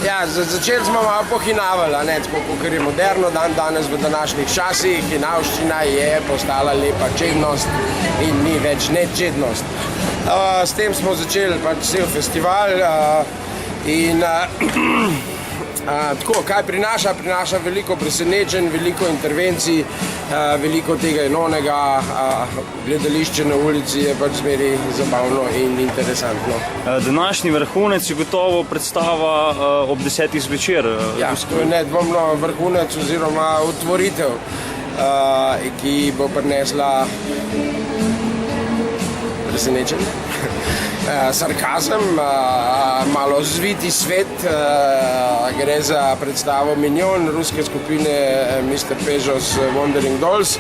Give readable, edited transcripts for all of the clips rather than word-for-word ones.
Ja, začeli smo malo pohinavali, ker je moderno danes v današnjih časih. Hinavščina je postala lepa čednost in ni več nečednost. S tem smo začeli cel festival in tako, kaj prinaša? Prinaša veliko presenečenj, veliko intervencij, veliko tega enonega, gledališče na ulici je zmeri zabavno in interesantno. Današnji vrhunec je gotovo predstava ob 10. zvečer. Ja, to je nedvomno vrhunec oziroma otvoritev, ki bo prinesla presenečenje. Sarkazem, malo zviti svet, gre za predstavo Minjon ruske skupine Mr. Peugeot's Wandering Dolls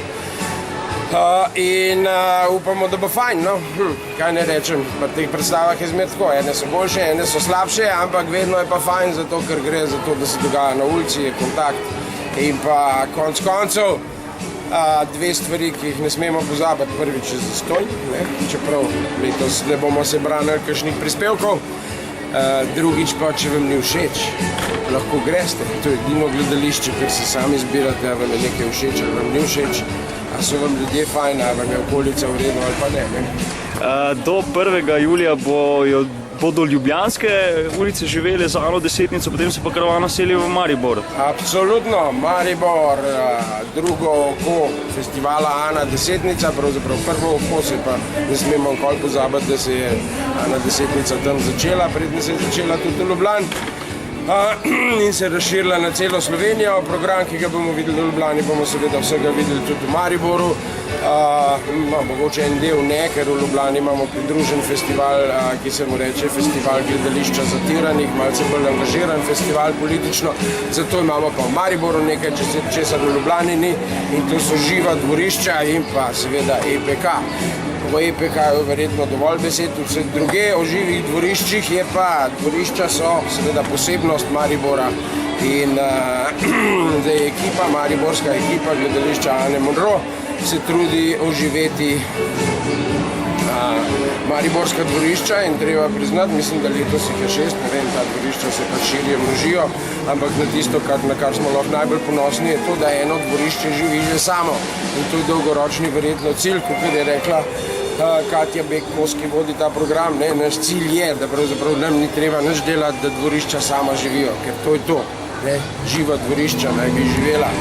in upamo, da bo fajn, no? Kaj ne rečem, pri teh predstavah je zmer tako, ene so boljše, ene so slabše, ampak vedno je pa fajn, zato ker gre za to, da se dogaja na ulici, je kontakt in pa konec koncev dve stvari, ki jih ne smemo pozabiti. Prvič je zastonj, čeprav letos ne bomo se branili kakšnih prispevkov. Drugič pa, če vam ni všeč, lahko greste. To je edino gledališče, ker se sami zbirate, a vam je nekaj všeč, ali vam ni všeč, a so vam ljudje fajn, a vam je okolica v redu ali pa ne. Do 1. julija bodo ljubljanske ulice živele z Ano Desetnico, potem se pa karavana seli v Maribor. Absolutno, Maribor, drugo oko festivala Ana Desetnica, pravzaprav prvo oko, se pa ne smemo nikoli pozabiti, da se je Ana Desetnica tam začela, predtem se je začela tudi v Ljubljani in se razširila na celo Slovenijo. Program, ki ga bomo videli v Ljubljani, bomo seveda vsega videli tudi v Mariboru. Mogoče en del ne, ker v Ljubljani imamo pridružen festival, ki se mu reče Festival gledališča zatiranih, malce bolj angažiran festival politično, zato imamo pa v Mariboru nekaj, česar v Ljubljani ni, in to so živa dvorišča in pa seveda EPK. V EPK-ju verjetno dovolj besed, vse druge o živih dvoriščih, je pa dvorišča so seveda posebnost Maribora in ekipa, mariborska ekipa gledališča Ane Monro se trudi oživeti mariborska dvorišča in treba priznati, mislim, da letos jih je 6, ne vem, ta dvorišča se pa širijo, množijo, ampak na tisto, na kar smo lahko najbolj ponosni, je to, da eno dvorišče živi že samo in to je dolgoročni verjetno cilj, kot je rekla Katja Bek-Kos, ki vodi ta program. Naš cilj je, da pravzaprav nam ni treba nič delati, da dvorišča sama živijo, ker to je to, živa dvorišča naj bi živela.